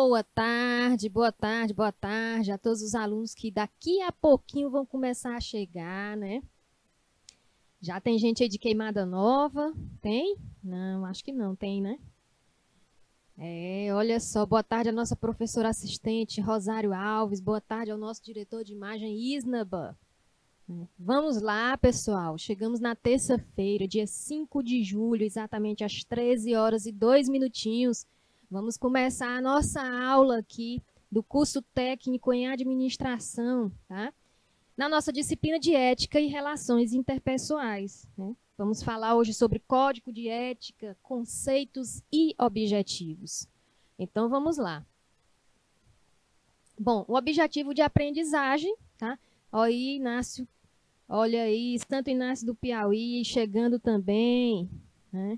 Boa tarde, boa tarde, boa tarde a todos os alunos que daqui a pouquinho vão começar a chegar, né? Já tem gente aí de Queimada Nova? Tem? Não, acho que não, tem, né? Olha só, boa tarde à nossa professora assistente, Rosário Alves, boa tarde ao nosso diretor de imagem, Isnaba. Vamos lá, pessoal, chegamos na terça-feira, dia 5 de julho, exatamente às 13 horas e 2 minutinhos. Vamos começar a nossa aula aqui do curso técnico em administração, tá? Na nossa disciplina de ética e relações interpessoais, né? Vamos falar hoje sobre código de ética, conceitos e objetivos. Então, vamos lá. Bom, o objetivo de aprendizagem, tá? Olha aí, Inácio, olha aí, Santo Inácio do Piauí chegando também, né?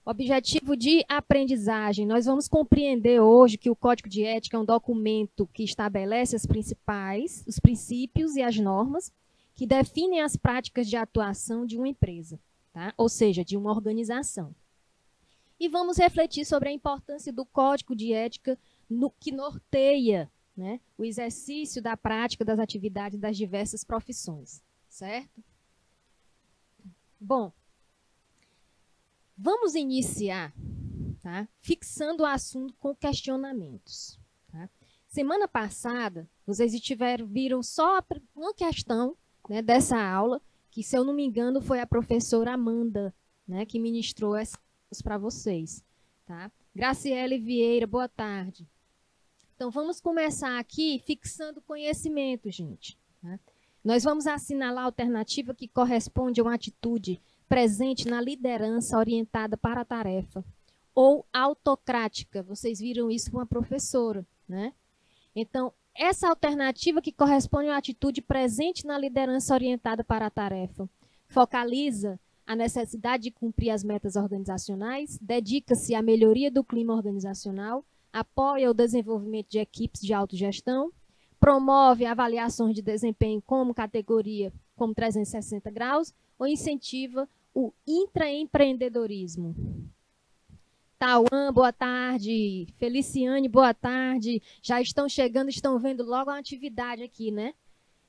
Objetivo de aprendizagem. Nós vamos compreender hoje que o Código de Ética é um documento que estabelece os princípios e as normas que definem as práticas de atuação de uma empresa, tá? Ou seja, de uma organização. E vamos refletir sobre a importância do Código de Ética no que norteia, né, o exercício da prática das atividades das diversas profissões, certo? Bom, vamos iniciar, tá, fixando o assunto com questionamentos. Tá? Semana passada, vocês viram só uma questão, né, dessa aula, que, se eu não me engano, foi a professora Amanda, né, que ministrou essas para vocês. Tá? Graciele Vieira, boa tarde. Então, vamos começar aqui fixando conhecimento, gente. Tá? Nós vamos assinalar a alternativa que corresponde a uma atitude presente na liderança orientada para a tarefa, ou autocrática. Vocês viram isso com a professora, né? Então, essa alternativa que corresponde a uma atitude presente na liderança orientada para a tarefa, focaliza a necessidade de cumprir as metas organizacionais, dedica-se à melhoria do clima organizacional, apoia o desenvolvimento de equipes de autogestão, promove avaliações de desempenho como categoria, como 360 graus, ou incentiva o intraempreendedorismo. Tauan, boa tarde. Feliciane, boa tarde. Já estão chegando, estão vendo logo uma atividade aqui, né?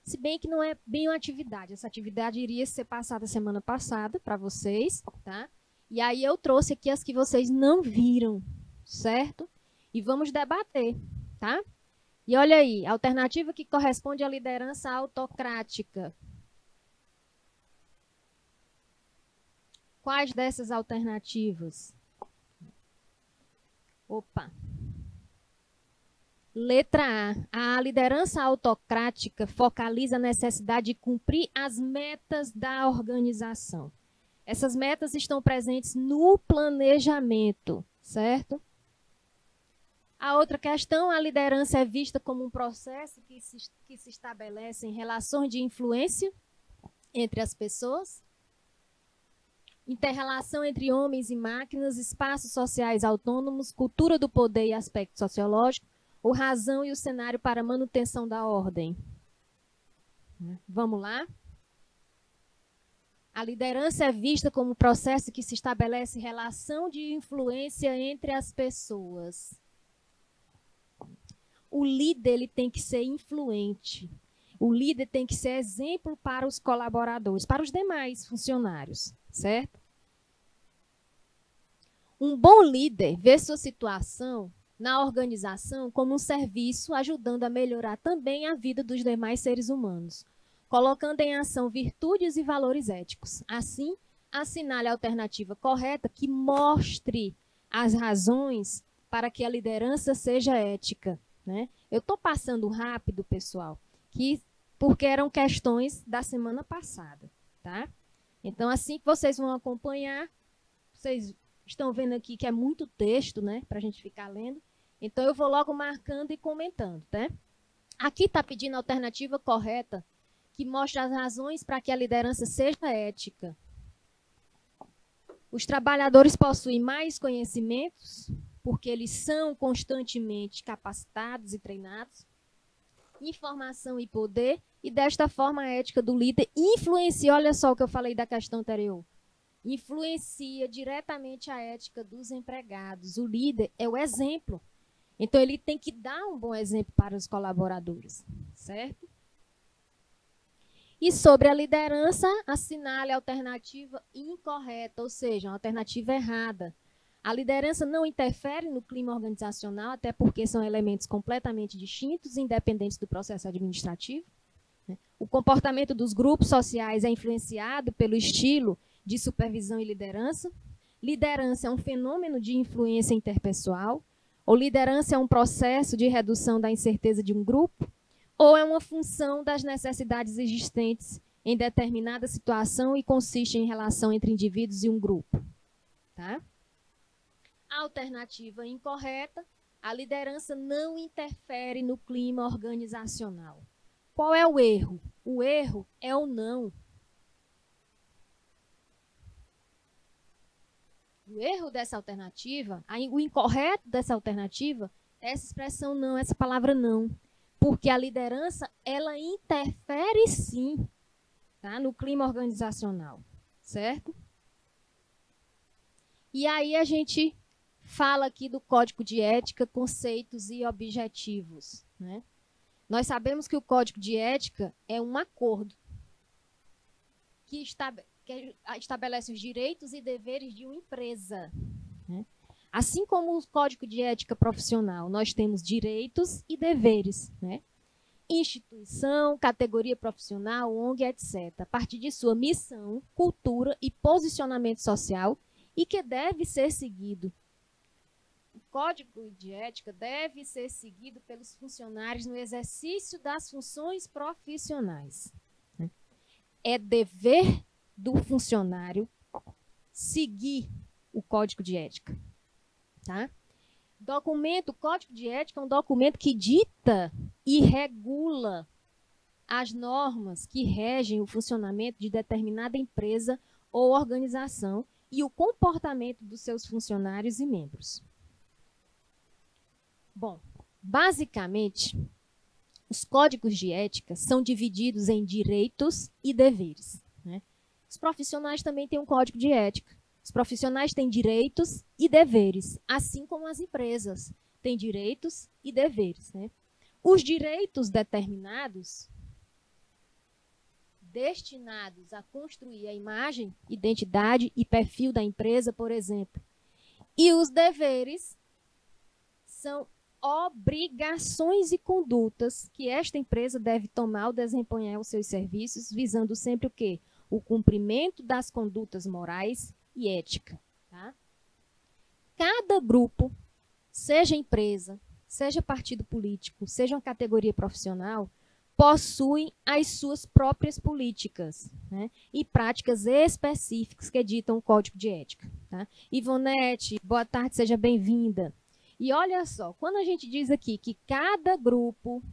Se bem que não é bem uma atividade. Essa atividade iria ser passada semana passada para vocês, tá? E aí eu trouxe aqui as que vocês não viram, certo? E vamos debater, tá? E olha aí, a alternativa que corresponde à liderança autocrática. Quais dessas alternativas? Opa. Letra A. A liderança autocrática focaliza a necessidade de cumprir as metas da organização. Essas metas estão presentes no planejamento, certo? A outra questão, a liderança é vista como um processo que se estabelece em relações de influência entre as pessoas, inter-relação entre homens e máquinas, espaços sociais autônomos, cultura do poder e aspecto sociológico, ou razão e o cenário para a manutenção da ordem. Vamos lá? A liderança é vista como um processo que se estabelece relação de influência entre as pessoas. O líder, ele tem que ser influente. O líder tem que ser exemplo para os colaboradores, para os demais funcionários, certo? Um bom líder vê sua situação na organização como um serviço, ajudando a melhorar também a vida dos demais seres humanos, colocando em ação virtudes e valores éticos. Assim, assinale a alternativa correta que mostre as razões para que a liderança seja ética, né? Eu estou passando rápido, pessoal, porque eram questões da semana passada, tá? Então, assim que vocês vão acompanhar, vocês estão vendo aqui que é muito texto, né, para a gente ficar lendo. Então, eu vou logo marcando e comentando, tá? Aqui está pedindo a alternativa correta, que mostra as razões para que a liderança seja ética. Os trabalhadores possuem mais conhecimentos, porque eles são constantemente capacitados e treinados, informação e poder, e desta forma a ética do líder influencia, olha só o que eu falei da questão anterior, influencia diretamente a ética dos empregados. O líder é o exemplo. Então, ele tem que dar um bom exemplo para os colaboradores, certo? E sobre a liderança, assinale a alternativa incorreta, ou seja, uma alternativa errada. A liderança não interfere no clima organizacional, até porque são elementos completamente distintos e independentes do processo administrativo. O comportamento dos grupos sociais é influenciado pelo estilo de supervisão e liderança. Liderança é um fenômeno de influência interpessoal, ou liderança é um processo de redução da incerteza de um grupo, ou é uma função das necessidades existentes em determinada situação e consiste em relação entre indivíduos e um grupo. Tá? A alternativa incorreta, a liderança não interfere no clima organizacional. Qual é o erro? O erro é o não. O erro dessa alternativa, o incorreto dessa alternativa, é essa expressão não, essa palavra não. Porque a liderança, ela interfere sim, tá, no clima organizacional, certo? E aí a gente fala aqui do código de ética, conceitos e objetivos, né? Nós sabemos que o código de ética é um acordo que estabelece os direitos e deveres de uma empresa, né? Assim como o código de ética profissional, nós temos direitos e deveres, né? Instituição, categoria profissional, ONG, etc. A partir de sua missão, cultura e posicionamento social e que deve ser seguido. O código de ética deve ser seguido pelos funcionários no exercício das funções profissionais. É dever do funcionário seguir o código de ética. Tá? O código de ética é um documento que dita e regula as normas que regem o funcionamento de determinada empresa ou organização e o comportamento dos seus funcionários e membros. Bom, basicamente, os códigos de ética são divididos em direitos e deveres, né? Os profissionais também têm um código de ética. Os profissionais têm direitos e deveres, assim como as empresas têm direitos e deveres, né? Os direitos determinados, destinados a construir a imagem, identidade e perfil da empresa, por exemplo. E os deveres são obrigações e condutas que esta empresa deve tomar ao desempenhar os seus serviços, visando sempre o quê? O cumprimento das condutas morais e ética. Tá? Cada grupo, seja empresa, seja partido político, seja uma categoria profissional, possui as suas próprias políticas, né, e práticas específicas que ditam o código de ética. Tá? Ivonete, boa tarde, seja bem-vinda. E olha só, quando a gente diz aqui que cada grupo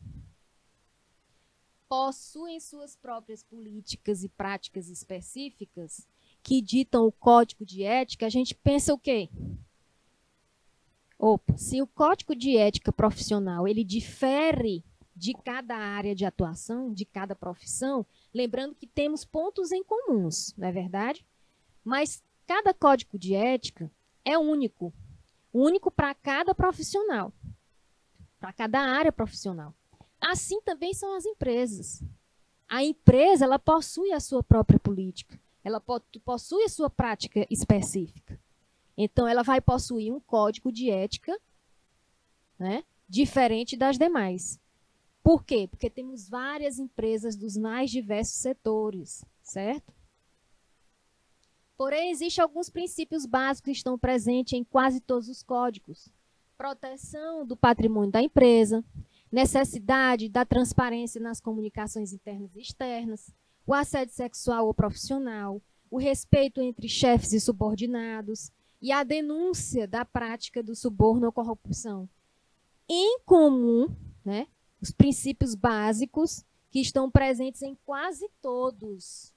possui suas próprias políticas e práticas específicas que ditam o código de ética, a gente pensa o quê? Opa, se o código de ética profissional ele difere de cada área de atuação, de cada profissão, lembrando que temos pontos em comuns, não é verdade? Mas cada código de ética é único para cada profissional, para cada área profissional. Assim também são as empresas. A empresa ela possui a sua própria política, ela possui a sua prática específica. Então, ela vai possuir um código de ética, né, diferente das demais. Por quê? Porque temos várias empresas dos mais diversos setores, certo? Porém, existem alguns princípios básicos que estão presentes em quase todos os códigos. Proteção do patrimônio da empresa, necessidade da transparência nas comunicações internas e externas, o assédio sexual ou profissional, o respeito entre chefes e subordinados e a denúncia da prática do suborno ou corrupção. Em comum, né, os princípios básicos que estão presentes em quase todos,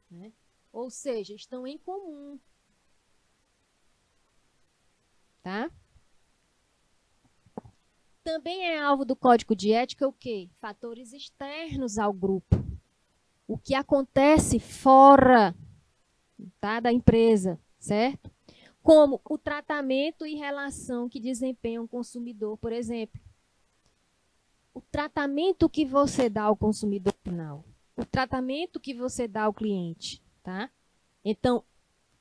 né? Ou seja, estão em comum. Tá? Também é alvo do código de ética o quê? Fatores externos ao grupo. O que acontece fora, tá, da empresa, certo? como o tratamento e relação que desempenha um consumidor, por exemplo. O tratamento que você dá ao consumidor final, o tratamento que você dá ao cliente, tá? Então,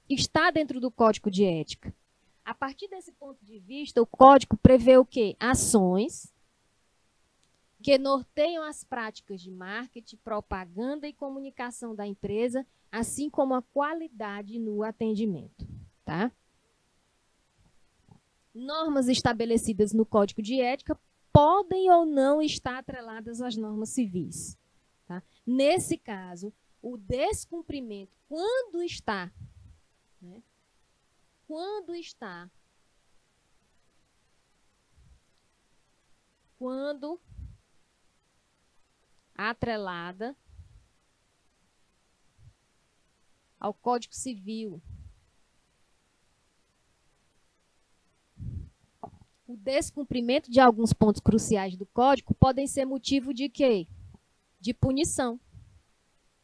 está dentro do código de ética. A partir desse ponto de vista, o código prevê o quê? Ações que norteiam as práticas de marketing, propaganda e comunicação da empresa, assim como a qualidade no atendimento, tá? Normas estabelecidas no Código de Ética podem ou não estar atreladas às normas civis, tá? Nesse caso, o descumprimento, quando está, né? Quando atrelada ao Código Civil, o descumprimento de alguns pontos cruciais do Código podem ser motivo de quê? De punição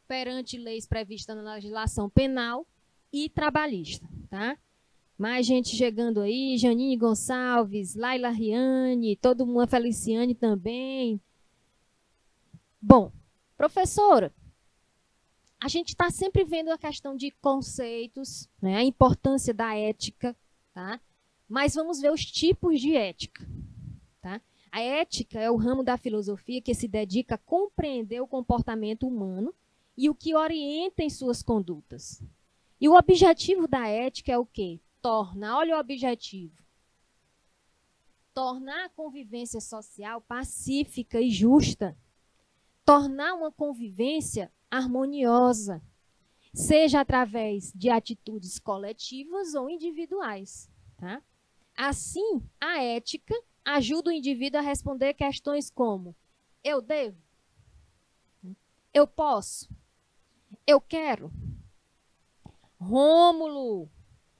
perante leis previstas na legislação penal e trabalhista, tá? Mais gente chegando aí, Janine Gonçalves, Laila Riane, todo mundo, a Feliciane também. Bom, professora, a gente está sempre vendo a questão de conceitos, né, a importância da ética, tá? Mas vamos ver os tipos de ética, tá? A ética é o ramo da filosofia que se dedica a compreender o comportamento humano e o que orienta em suas condutas. E o objetivo da ética é o quê? Olha o objetivo. Tornar a convivência social pacífica e justa. Tornar uma convivência harmoniosa, seja através de atitudes coletivas ou individuais, tá? Assim, a ética ajuda o indivíduo a responder questões como: eu devo? Eu posso? Eu quero? Rômulo,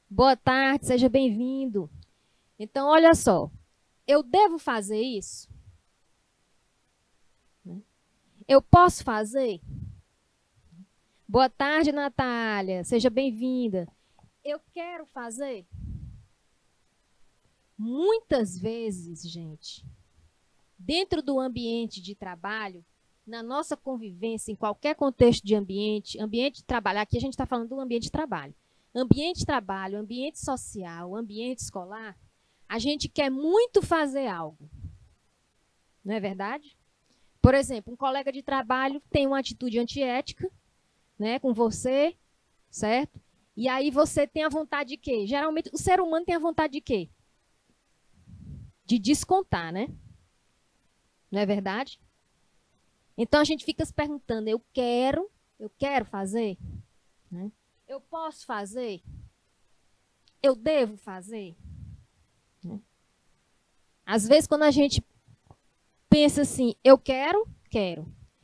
boa tarde, seja bem-vindo. Então, olha só, eu devo fazer isso? Eu posso fazer? Boa tarde, Natália, seja bem-vinda. Eu quero fazer? Muitas vezes, gente, dentro do ambiente de trabalho, na nossa convivência, em qualquer contexto de ambiente de trabalho, aqui a gente está falando do ambiente de trabalho, ambiente social, ambiente escolar, a gente quer muito fazer algo, não é verdade? Por exemplo, um colega de trabalho tem uma atitude antiética, né, com você, certo? E aí você tem a vontade de quê? Geralmente, o ser humano tem a vontade de quê? De descontar, né? Não é verdade? Então, a gente fica se perguntando, eu quero fazer? Né? Eu posso fazer? Eu devo fazer? Né? Às vezes, quando a gente pensa assim, eu quero.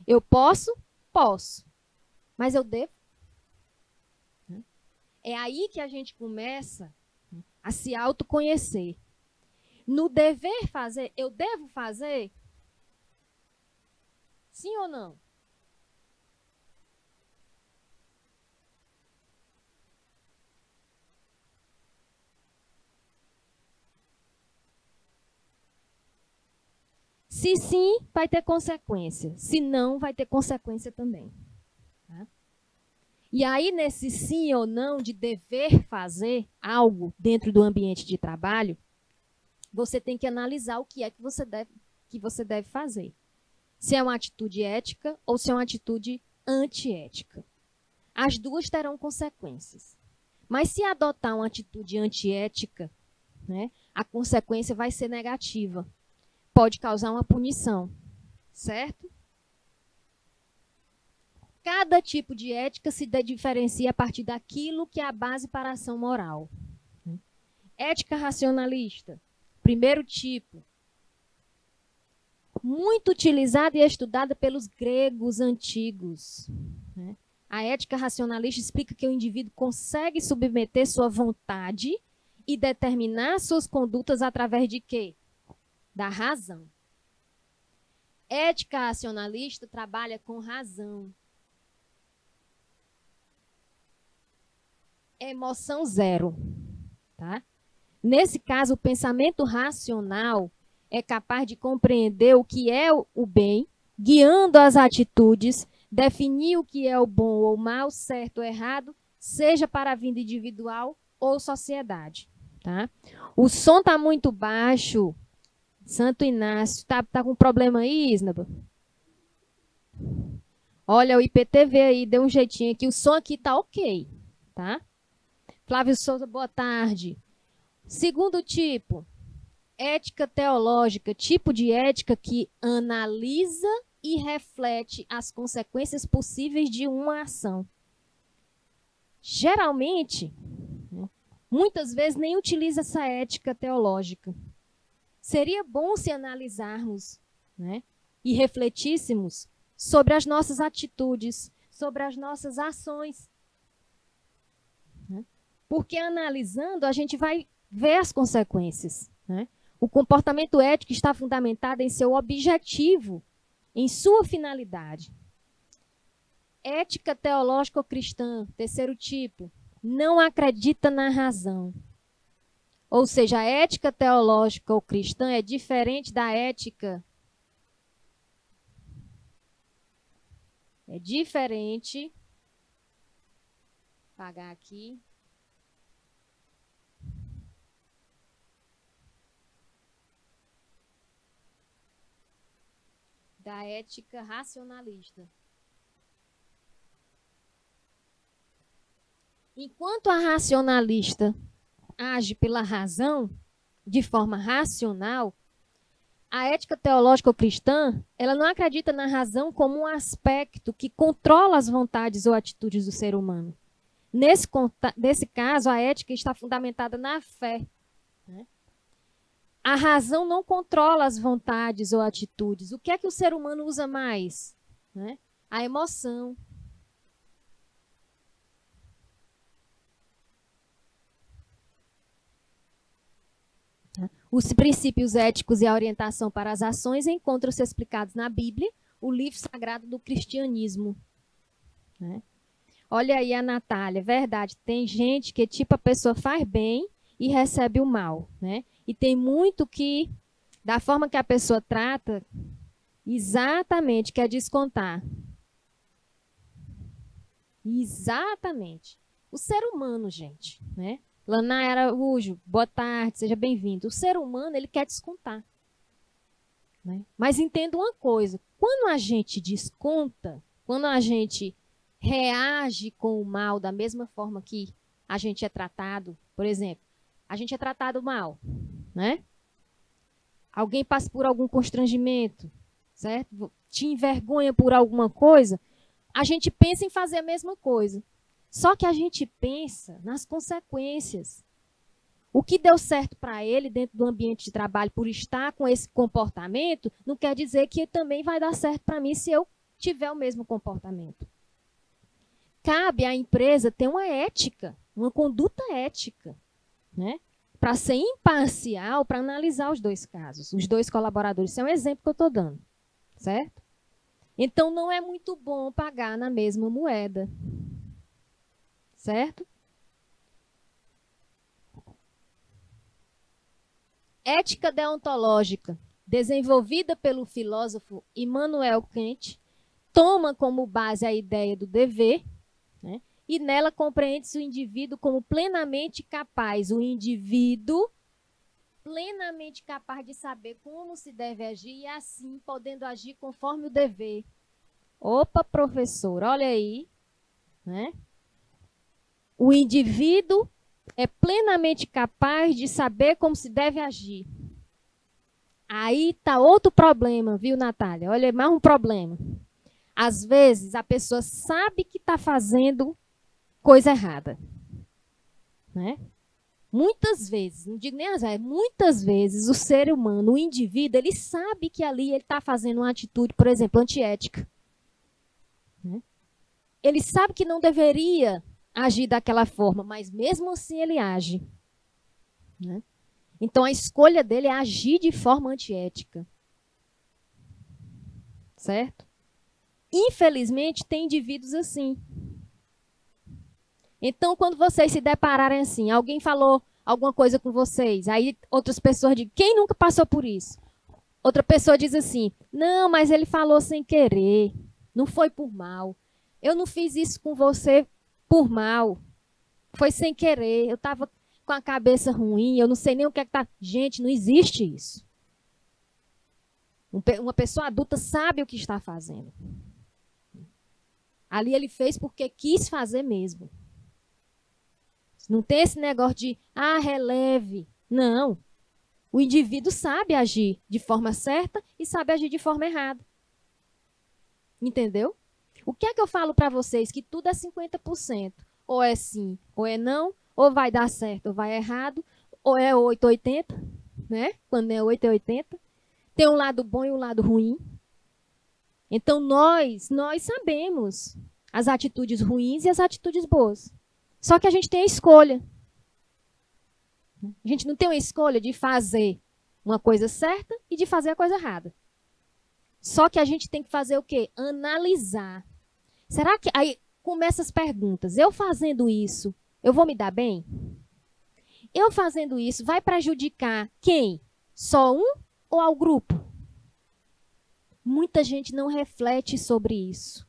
Eu posso. Mas eu devo? É aí que a gente começa a se autoconhecer. No dever fazer, eu devo fazer? Sim ou não? Se sim, vai ter consequência. Se não, vai ter consequência também. Tá? E aí, nesse sim ou não de dever fazer algo dentro do ambiente de trabalho, você tem que analisar o que é que você deve fazer. Se é uma atitude ética ou se é uma atitude antiética. As duas terão consequências. Mas se adotar uma atitude antiética, né, a consequência vai ser negativa. Pode causar uma punição, certo? Cada tipo de ética se diferencia a partir daquilo que é a base para a ação moral. Ética racionalista, primeiro tipo, muito utilizada e estudada pelos gregos antigos. A ética racionalista explica que o indivíduo consegue submeter sua vontade e determinar suas condutas através de quê? Da razão. Ética racionalista trabalha com razão. Emoção zero. tá? Nesse caso, o pensamento racional é capaz de compreender o que é o bem, guiando as atitudes, definir o que é o bom ou o mal, certo ou errado, seja para a vida individual ou sociedade. Tá? O som está muito baixo. Santo Inácio, tá com problema aí, Isnaba? Olha, o IPTV aí, deu um jeitinho aqui. O som aqui tá ok, tá? Flávio Souza, boa tarde. Segundo tipo, ética teológica, tipo de ética que analisa e reflete as consequências possíveis de uma ação. Geralmente, muitas vezes nem utiliza essa ética teológica. Seria bom se analisarmos, né, e refletíssemos sobre as nossas atitudes, sobre as nossas ações. Né? Porque analisando, a gente vai ver as consequências. Né? O comportamento ético está fundamentado em seu objetivo, em sua finalidade. Ética teológica ou cristã, terceiro tipo, não acredita na razão. Ou seja, a ética teológica ou cristã é diferente da ética. É diferente. Vou apagar aqui. Da ética racionalista. Enquanto a racionalista age pela razão, de forma racional, a ética teológica ou cristã, ela não acredita na razão como um aspecto que controla as vontades ou atitudes do ser humano. Nesse caso, a ética está fundamentada na fé. Né? A razão não controla as vontades ou atitudes. O que é que o ser humano usa mais? Né? A emoção. Os princípios éticos e a orientação para as ações encontram-se explicados na Bíblia, o livro sagrado do cristianismo. Né? Olha aí a Natália, verdade, tem gente que tipo a pessoa faz bem e recebe o mal. Né? E tem muito que, da forma que a pessoa trata, exatamente, quer descontar. Exatamente. O ser humano, gente, né? Lanai Araújo, boa tarde, seja bem-vindo. O ser humano, ele quer descontar. Né? Mas entenda uma coisa, quando a gente desconta, quando a gente reage com o mal da mesma forma que a gente é tratado, por exemplo, a gente é tratado mal, né? Alguém passa por algum constrangimento, certo? Te envergonha por alguma coisa, a gente pensa em fazer a mesma coisa. Só que a gente pensa nas consequências. O que deu certo para ele dentro do ambiente de trabalho por estar com esse comportamento, não quer dizer que também vai dar certo para mim se eu tiver o mesmo comportamento. Cabe à empresa ter uma ética, uma conduta ética, né? Para ser imparcial, para analisar os dois casos, os dois colaboradores. Esse é um exemplo que eu estou dando, certo? Então, não é muito bom pagar na mesma moeda. Certo? Ética deontológica, desenvolvida pelo filósofo Immanuel Kant, toma como base a ideia do dever, né? E nela compreende-se o indivíduo como plenamente capaz, o indivíduo plenamente capaz de saber como se deve agir e assim podendo agir conforme o dever. Opa, professor, olha aí, né? O indivíduo é plenamente capaz de saber como se deve agir. Aí está outro problema, viu, Natália? Olha, mais um problema. Às vezes, a pessoa sabe que está fazendo coisa errada. Né? Muitas vezes, não digo nem às vezes, muitas vezes o ser humano, o indivíduo, ele sabe que ali ele está fazendo uma atitude, por exemplo, antiética. Né? Ele sabe que não deveria agir daquela forma, mas mesmo assim ele age. Né? Então a escolha dele é agir de forma antiética. Certo? Infelizmente, tem indivíduos assim. Então, quando vocês se depararem assim, alguém falou alguma coisa com vocês. Aí outras pessoas dizem, quem nunca passou por isso? Outra pessoa diz assim, não, mas ele falou sem querer, não foi por mal. Eu não fiz isso com você por mal, foi sem querer, eu estava com a cabeça ruim, eu não sei nem o que é que tá. Gente, não existe isso. Uma pessoa adulta sabe o que está fazendo. Ali ele fez porque quis fazer mesmo. Não tem esse negócio de, releve. Não. O indivíduo sabe agir de forma certa e sabe agir de forma errada. Entendeu? O que é que eu falo para vocês? Que tudo é 50%. Ou é sim, ou é não, ou vai dar certo, ou vai errado, ou é 880, né? Quando é 8 é 80. Tem um lado bom e um lado ruim. Então, nós sabemos as atitudes ruins e as atitudes boas. Só que a gente tem a escolha. A gente não tem uma escolha de fazer uma coisa certa e de fazer a coisa errada. Só que a gente tem que fazer o quê? Analisar. Será que... Aí começam as perguntas. Eu fazendo isso, eu vou me dar bem? Eu fazendo isso, vai prejudicar quem? Só um ou ao grupo? Muita gente não reflete sobre isso.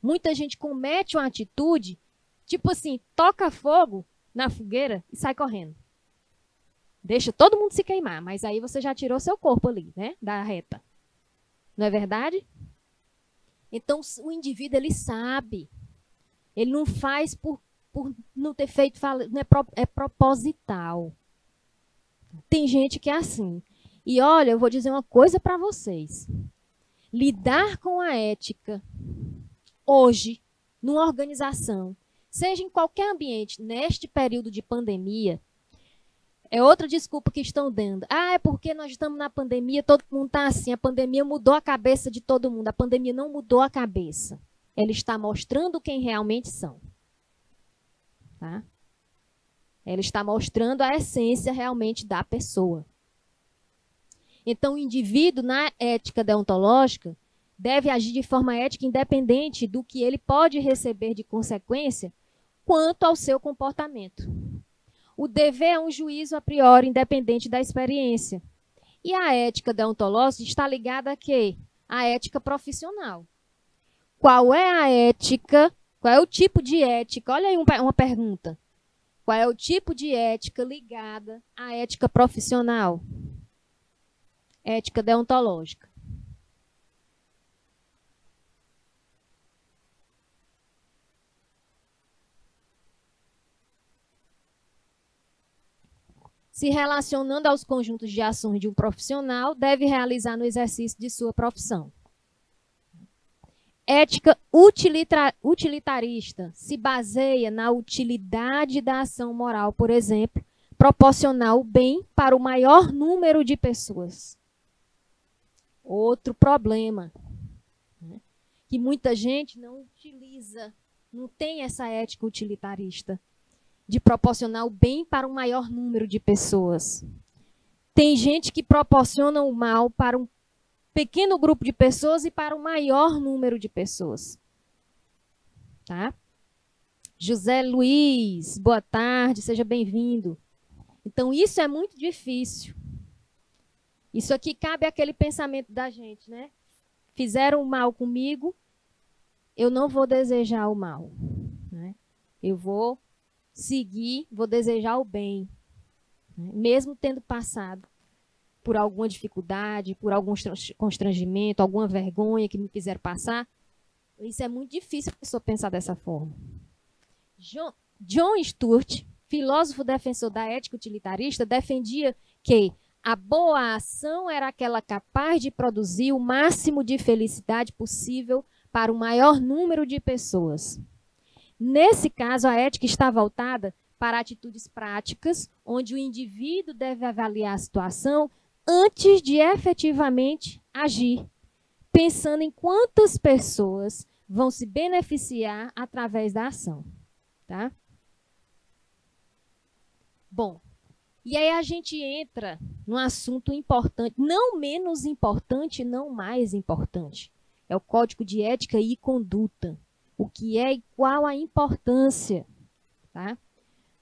Muita gente comete uma atitude, tipo assim, toca fogo na fogueira e sai correndo. Deixa todo mundo se queimar, mas aí você já tirou seu corpo ali, né, da reta. Não é verdade? Então, o indivíduo, ele sabe. Ele não faz por não ter feito, não é proposital. Tem gente que é assim. E olha, eu vou dizer uma coisa para vocês. Lidar com a ética hoje, numa organização, seja em qualquer ambiente, neste período de pandemia, é outra desculpa que estão dando. É porque nós estamos na pandemia, todo mundo está assim, a pandemia mudou a cabeça de todo mundo. A pandemia não mudou a cabeça. Ela está mostrando quem realmente são. Tá? Ela está mostrando a essência realmente da pessoa. Então, o indivíduo, na ética deontológica, deve agir de forma ética independente do que ele pode receber de consequência quanto ao seu comportamento. O dever é um juízo a priori independente da experiência. E a ética deontológica está ligada a quê? A ética profissional. Qual é a ética? Qual é o tipo de ética? Olha aí uma pergunta. Qual é o tipo de ética ligada à ética profissional? Ética deontológica. Se relacionando aos conjuntos de ações de um profissional, deve realizar no exercício de sua profissão. Ética utilitarista se baseia na utilidade da ação moral, por exemplo, proporcionar o bem para o maior número de pessoas. Outro problema, né, que muita gente não utiliza, não tem essa ética utilitarista de proporcionar o bem para um maior número de pessoas. Tem gente que proporciona o mal para um pequeno grupo de pessoas e para um maior número de pessoas. Tá? José Luiz, boa tarde, seja bem-vindo. Então, isso é muito difícil. Isso aqui cabe àquele pensamento da gente, né? Fizeram o mal comigo, eu não vou desejar o mal. Né? Eu vou seguir, vou desejar o bem, né? Mesmo tendo passado por alguma dificuldade, por algum constrangimento, alguma vergonha que me fizeram passar. Isso é muito difícil a pessoa pensar dessa forma. John Stuart, filósofo defensor da ética utilitarista, defendia que a boa ação era aquela capaz de produzir o máximo de felicidade possível para o maior número de pessoas. Nesse caso, a ética está voltada para atitudes práticas, onde o indivíduo deve avaliar a situação antes de efetivamente agir, pensando em quantas pessoas vão se beneficiar através da ação. Tá? Bom, e aí a gente entra num assunto importante, não menos importante, não mais importante. É o Código de Ética e Conduta. O que é e qual a importância. Tá?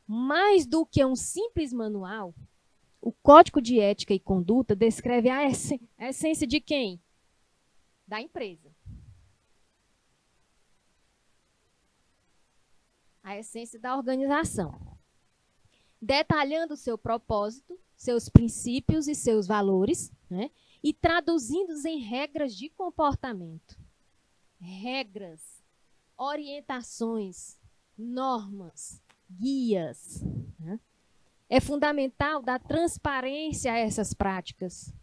Mais do que um simples manual, o Código de Ética e Conduta descreve a essência de quem? Da empresa. A essência da organização. Detalhando o seu propósito, seus princípios e seus valores, né? E traduzindo-os em regras de comportamento. Regras, orientações, normas, guias. Né? É fundamental dar transparência a essas práticas.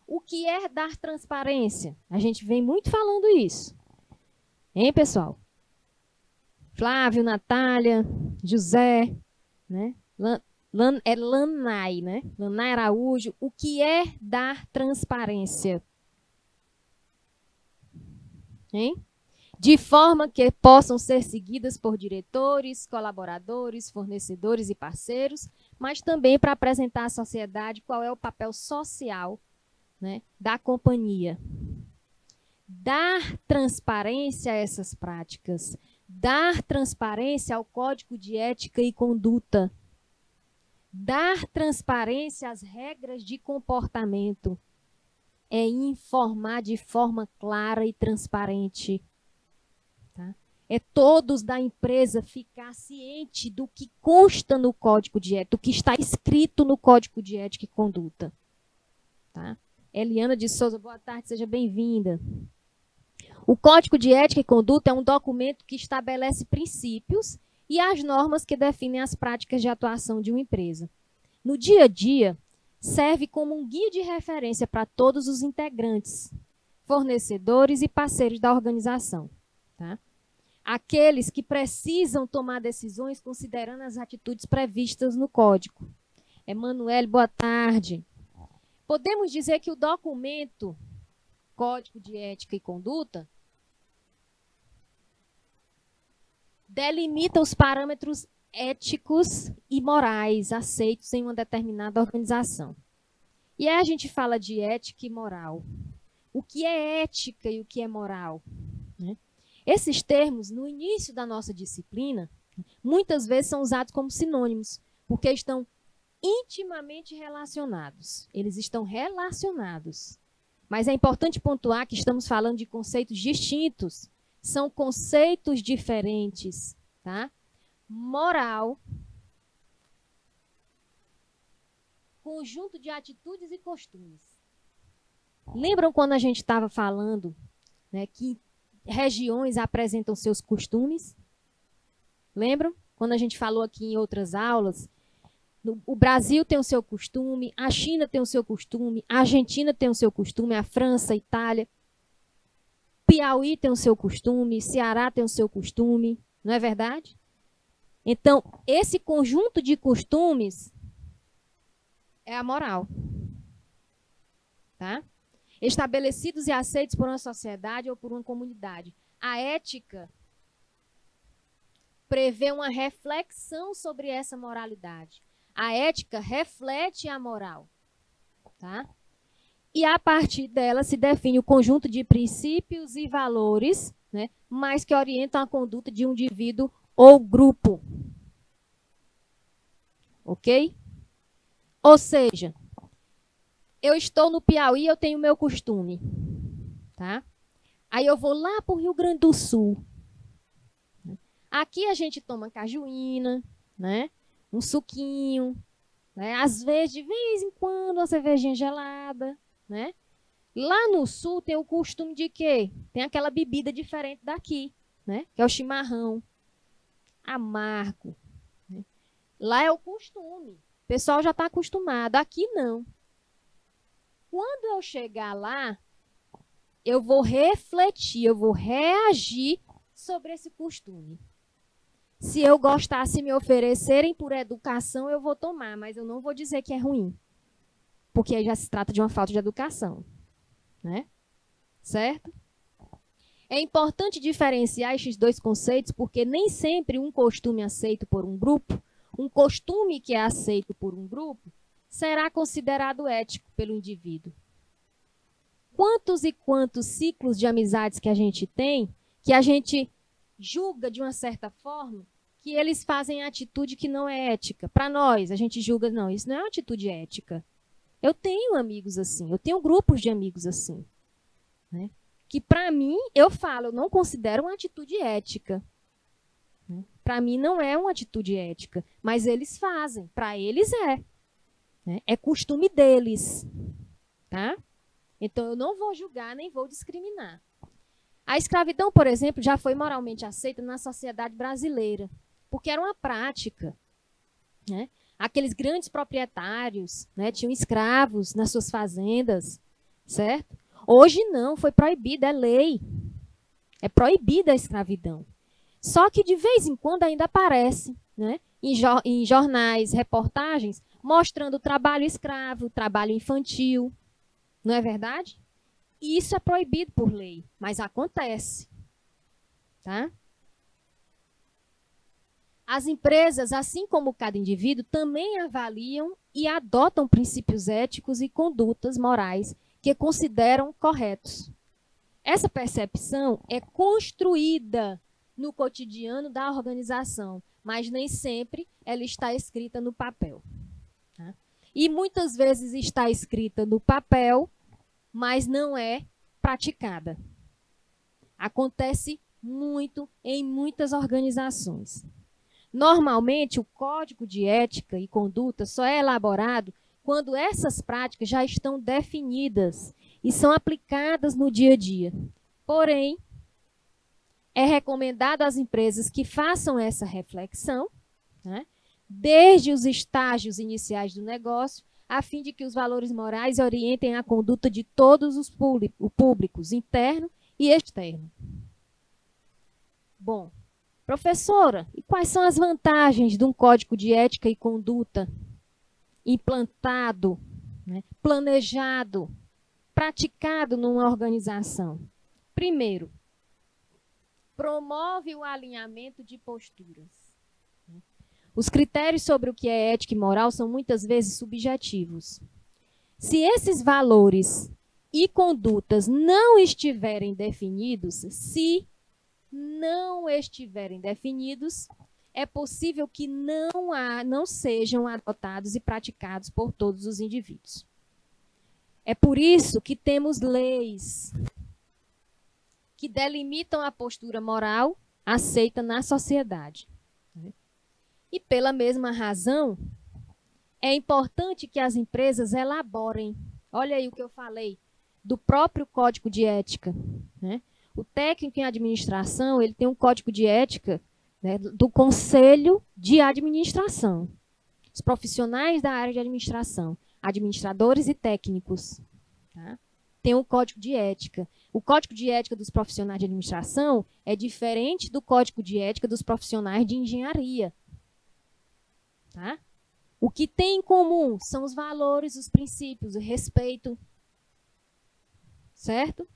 O que é dar transparência? A gente vem muito falando isso. Hein, pessoal? Flávio, Natália, José, né? Lanai, né? Lanai Araújo. O que é dar transparência? Hein? De forma que possam ser seguidas por diretores, colaboradores, fornecedores e parceiros, mas também para apresentar à sociedade qual é o papel social, né, da companhia. Dar transparência a essas práticas, dar transparência ao Código de Ética e Conduta, dar transparência às regras de comportamento, é informar de forma clara e transparente. Tá? É todos da empresa ficar ciente do que consta no Código de Ética, do que está escrito no Código de Ética e Conduta. Tá? Eliana de Souza, boa tarde, seja bem-vinda. O Código de Ética e Conduta é um documento que estabelece princípios e as normas que definem as práticas de atuação de uma empresa. No dia a dia, serve como um guia de referência para todos os integrantes, fornecedores e parceiros da organização. Tá? Aqueles que precisam tomar decisões considerando as atitudes previstas no Código. Emanuele, boa tarde. Podemos dizer que o documento Código de Ética e Conduta delimita os parâmetros éticos e morais aceitos em uma determinada organização. E aí a gente fala de ética e moral. O que é ética e o que é moral? Né? Esses termos, no início da nossa disciplina, muitas vezes são usados como sinônimos, porque estão intimamente relacionados. Eles estão relacionados. Mas é importante pontuar que estamos falando de conceitos distintos. São conceitos diferentes, tá? Moral, conjunto de atitudes e costumes. Lembram quando a gente estava falando, né, que regiões apresentam seus costumes? Lembram? Quando a gente falou aqui em outras aulas, o Brasil tem o seu costume, a China tem o seu costume, a Argentina tem o seu costume, a França, a Itália, Piauí tem o seu costume, Ceará tem o seu costume, não é verdade? Então, esse conjunto de costumes é a moral. Tá? Estabelecidos e aceitos por uma sociedade ou por uma comunidade. A ética prevê uma reflexão sobre essa moralidade. A ética reflete a moral. Tá? E a partir dela se define o conjunto de princípios e valores, né, mas que orientam a conduta de um indivíduo ou grupo. Ok? Ou seja, eu estou no Piauí, eu tenho o meu costume. Tá? Aí eu vou lá para o Rio Grande do Sul. Aqui a gente toma cajuína, né? Um suquinho, né? Às vezes, de vez em quando, uma cervejinha gelada. Né? Lá no sul tem o costume de quê? Tem aquela bebida diferente daqui, né? Que é o chimarrão, amargo. Né? Lá é o costume. O pessoal já está acostumado. Aqui não. Quando eu chegar lá, eu vou refletir, eu vou reagir sobre esse costume. Se eu gostar, se me oferecerem por educação, eu vou tomar, mas eu não vou dizer que é ruim. Porque aí já se trata de uma falta de educação, né? Certo? É importante diferenciar estes dois conceitos, porque nem sempre um costume aceito por um grupo, um costume que é aceito por um grupo, será considerado ético pelo indivíduo. Quantos e quantos ciclos de amizades que a gente tem, que a gente julga de uma certa forma, que eles fazem atitude que não é ética. Para nós, a gente julga, não, isso não é uma atitude ética. Eu tenho amigos assim, eu tenho grupos de amigos assim, né? Que para mim, eu falo, eu não considero uma atitude ética. Né? Para mim não é uma atitude ética, mas eles fazem, para eles é. Né? É costume deles. Tá? Então eu não vou julgar nem vou discriminar. A escravidão, por exemplo, já foi moralmente aceita na sociedade brasileira, porque era uma prática. Né? Aqueles grandes proprietários, né, tinham escravos nas suas fazendas, certo? Hoje não, foi proibida, é lei. É proibida a escravidão. Só que de vez em quando ainda aparece, né, em jornais, reportagens, mostrando o trabalho escravo, o trabalho infantil. Não é verdade? E isso é proibido por lei, mas acontece. Tá? As empresas, assim como cada indivíduo, também avaliam e adotam princípios éticos e condutas morais que consideram corretos. Essa percepção é construída no cotidiano da organização, mas nem sempre ela está escrita no papel. Tá? E muitas vezes está escrita no papel, mas não é praticada. Acontece muito em muitas organizações. Normalmente, o código de ética e conduta só é elaborado quando essas práticas já estão definidas e são aplicadas no dia a dia. Porém, é recomendado às empresas que façam essa reflexão, né, desde os estágios iniciais do negócio, a fim de que os valores morais orientem a conduta de todos os públicos, interno e externo. Bom, professora, e quais são as vantagens de um código de ética e conduta implantado, né, planejado, praticado numa organização? Primeiro, promove o alinhamento de posturas. Os critérios sobre o que é ética e moral são muitas vezes subjetivos. Se esses valores e condutas não estiverem definidos, é possível que não sejam adotados e praticados por todos os indivíduos. É por isso que temos leis que delimitam a postura moral aceita na sociedade. E pela mesma razão, é importante que as empresas elaborem, olha aí o que eu falei, do próprio código de ética. Né? O técnico em administração, ele tem um código de ética, né, do Conselho de Administração. Os profissionais da área de administração, administradores e técnicos, tá? Tem um código de ética. O código de ética dos profissionais de administração é diferente do código de ética dos profissionais de engenharia. Tá? O que tem em comum são os valores, os princípios, o respeito. Certo?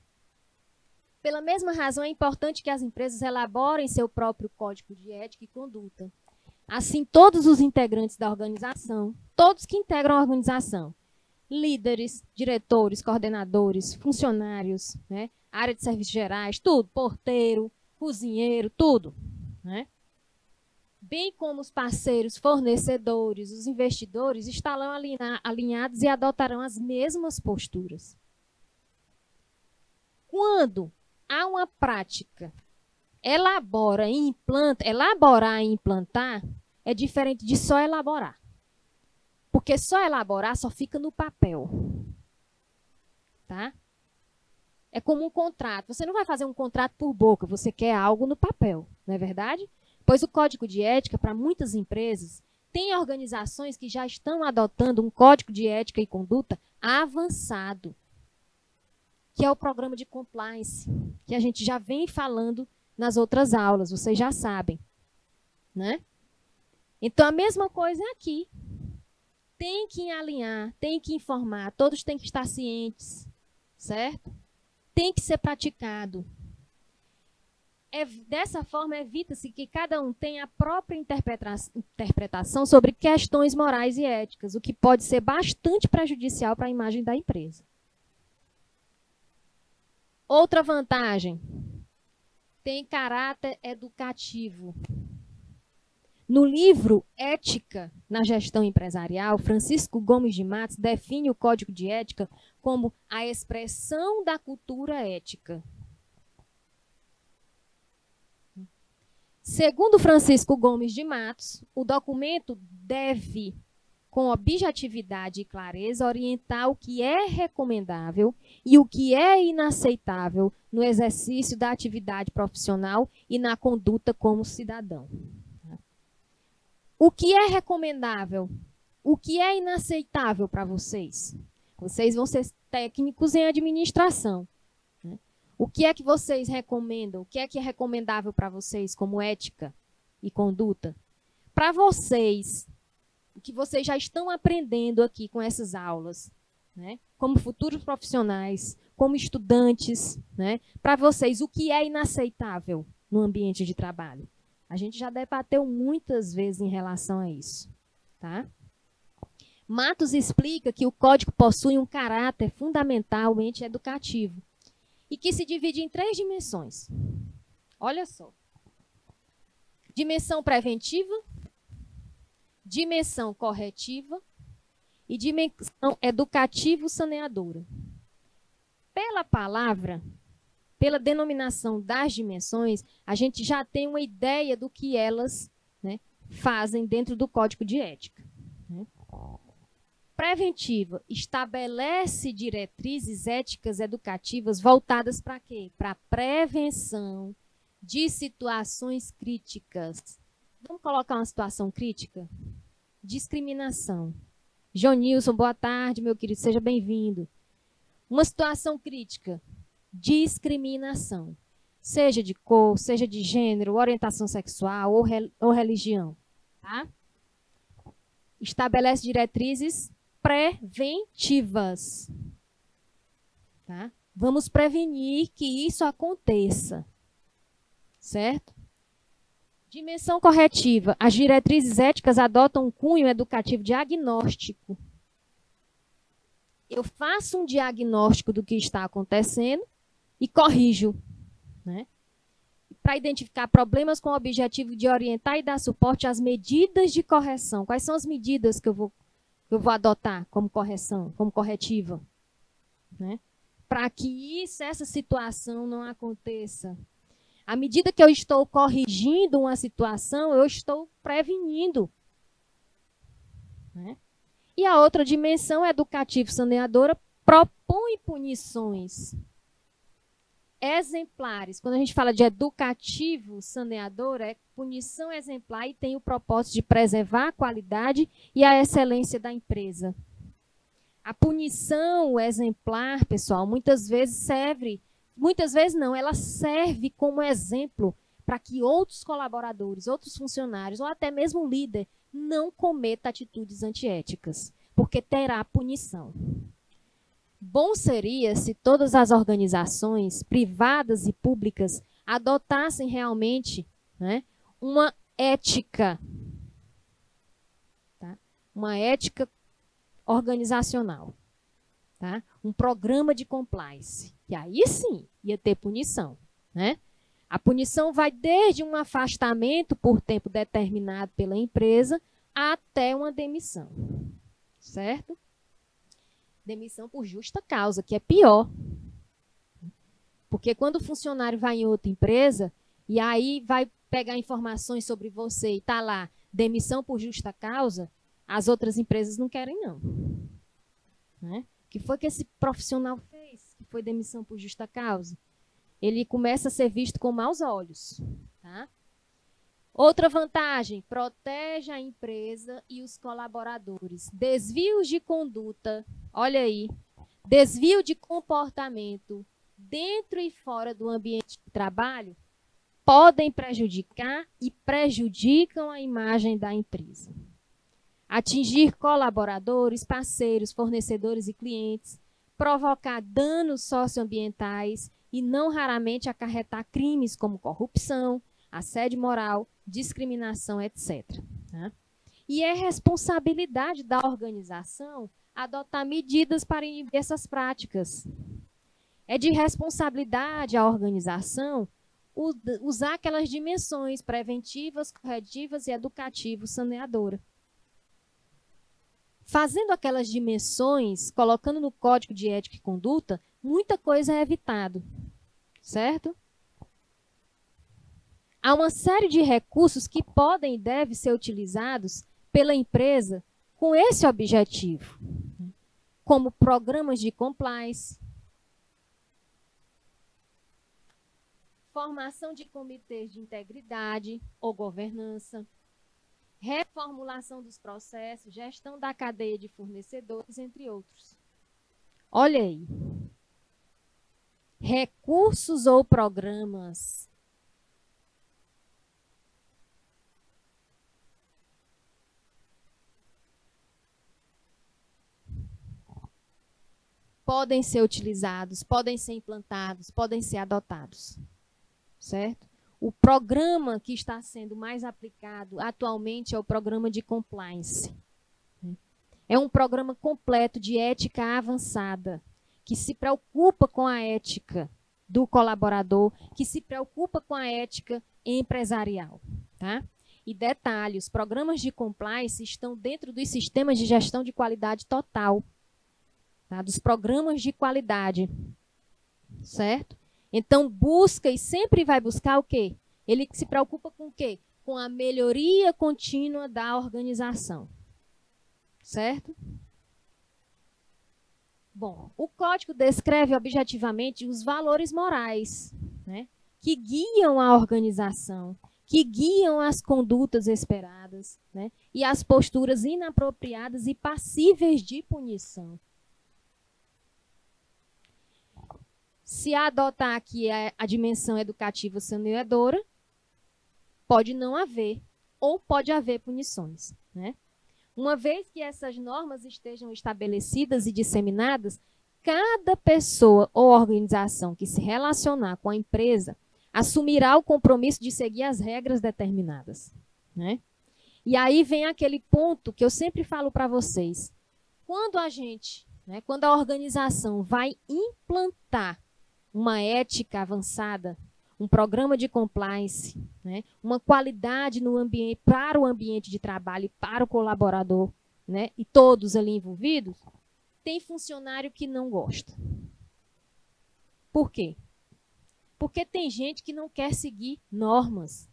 Pela mesma razão, é importante que as empresas elaborem seu próprio código de ética e conduta. Assim, todos os integrantes da organização, todos que integram a organização, líderes, diretores, coordenadores, funcionários, né, área de serviços gerais, tudo, porteiro, cozinheiro, tudo, né? Bem como os parceiros, fornecedores, os investidores, estarão alinhados e adotarão as mesmas posturas. Quando há uma prática, elaborar e implantar é diferente de só elaborar. Porque só elaborar só fica no papel. Tá? É como um contrato. Você não vai fazer um contrato por boca, você quer algo no papel, não é verdade? Pois o Código de Ética, para muitas empresas, tem organizações que já estão adotando um Código de Ética e Conduta avançado, que é o programa de compliance, que a gente já vem falando nas outras aulas, vocês já sabem. Né? Então, a mesma coisa é aqui. Tem que alinhar, tem que informar, todos têm que estar cientes, certo? Tem que ser praticado. Dessa forma, evita-se que cada um tenha a própria interpretação sobre questões morais e éticas, o que pode ser bastante prejudicial para a imagem da empresa. Outra vantagem, tem caráter educativo. No livro Ética na Gestão Empresarial, Francisco Gomes de Matos define o Código de Ética como a expressão da cultura ética. Segundo Francisco Gomes de Matos, o documento deve, com objetividade e clareza, orientar o que é recomendável e o que é inaceitável no exercício da atividade profissional e na conduta como cidadão. O que é recomendável? O que é inaceitável para vocês? Vocês vão ser técnicos em administração. O que é que vocês recomendam? O que é recomendável para vocês como ética e conduta? Para vocês, o que vocês já estão aprendendo aqui com essas aulas, né? Como futuros profissionais, como estudantes, né? Para vocês, o que é inaceitável no ambiente de trabalho? A gente já debateu muitas vezes em relação a isso, tá? Matos explica que o código possui um caráter fundamentalmente educativo e que se divide em 3 dimensões. Olha só. Dimensão preventiva, dimensão corretiva e dimensão educativo-saneadora. Pela palavra, pela denominação das dimensões, a gente já tem uma ideia do que elas, né, fazem dentro do Código de Ética. Né? Preventiva, estabelece diretrizes éticas educativas voltadas para quê? Para a prevenção de situações críticas. Vamos colocar uma situação crítica? Discriminação. Jonilson, boa tarde, meu querido, seja bem-vindo. Uma situação crítica. Discriminação, seja de cor, seja de gênero, orientação sexual ou religião. Tá? Estabelece diretrizes preventivas. Tá? Vamos prevenir que isso aconteça. Certo? Dimensão corretiva. As diretrizes éticas adotam um cunho educativo diagnóstico. Eu faço um diagnóstico do que está acontecendo e corrijo, né? Para identificar problemas com o objetivo de orientar e dar suporte às medidas de correção. Quais são as medidas que eu vou adotar como correção, como corretiva? Né? Para que essa situação não aconteça. À medida que eu estou corrigindo uma situação, eu estou prevenindo. Né? E a outra dimensão, educativo-saneadora, propõe punições exemplares. Quando a gente fala de educativo-saneador, é punição exemplar e tem o propósito de preservar a qualidade e a excelência da empresa. A punição exemplar, pessoal, muitas vezes ela serve como exemplo para que outros colaboradores, outros funcionários ou até mesmo o líder não cometa atitudes antiéticas, porque terá punição. Bom seria se todas as organizações, privadas e públicas, adotassem realmente, né, uma ética, tá? Uma ética organizacional, tá? Um programa de compliance, que aí sim ia ter punição, né? A punição vai desde um afastamento por tempo determinado pela empresa até uma demissão, certo? Demissão por justa causa, que é pior. Porque quando o funcionário vai em outra empresa e aí vai pegar informações sobre você e está lá, demissão por justa causa, as outras empresas não querem, não. Né? O que foi que esse profissional fez que foi demissão por justa causa? Ele começa a ser visto com maus olhos. Tá? Outra vantagem, protege a empresa e os colaboradores. Desvios de conduta, olha aí, desvio de comportamento dentro e fora do ambiente de trabalho podem prejudicar e prejudicam a imagem da empresa. Atingir colaboradores, parceiros, fornecedores e clientes, provocar danos socioambientais e não raramente acarretar crimes como corrupção, assédio moral, discriminação, etc. Tá? E é responsabilidade da organização adotar medidas para inibir essas práticas. É de responsabilidade a organização usar aquelas dimensões preventivas, corretivas e educativas, saneadora. Fazendo aquelas dimensões, colocando no Código de Ética e Conduta, muita coisa é evitado, certo? Há uma série de recursos que podem e devem ser utilizados pela empresa com esse objetivo, como programas de compliance, formação de comitês de integridade ou governança, reformulação dos processos, gestão da cadeia de fornecedores, entre outros. Olha aí. Recursos ou programas. Podem ser utilizados, podem ser implantados, podem ser adotados. Certo? O programa que está sendo mais aplicado atualmente é o programa de compliance. É um programa completo de ética avançada, que se preocupa com a ética do colaborador, que se preocupa com a ética empresarial. Tá? E detalhe, os programas de compliance estão dentro dos sistemas de gestão de qualidade total, tá? Dos programas de qualidade. Certo? Então, busca e sempre vai buscar o quê? Ele se preocupa com o quê? Com a melhoria contínua da organização. Certo? Bom, o código descreve objetivamente os valores morais, né, que guiam a organização, que guiam as condutas esperadas, né, e as posturas inapropriadas e passíveis de punição. Se adotar aqui a dimensão educativa saneadora, pode não haver, ou pode haver punições, né? Uma vez que essas normas estejam estabelecidas e disseminadas, cada pessoa ou organização que se relacionar com a empresa assumirá o compromisso de seguir as regras determinadas, né? E aí vem aquele ponto que eu sempre falo para vocês. Quando a gente, né, quando a organização vai implantar uma ética avançada, um programa de compliance, né, uma qualidade no ambiente, para o ambiente de trabalho e para o colaborador, né, e todos ali envolvidos, tem funcionário que não gosta. Por quê? Porque tem gente que não quer seguir normas,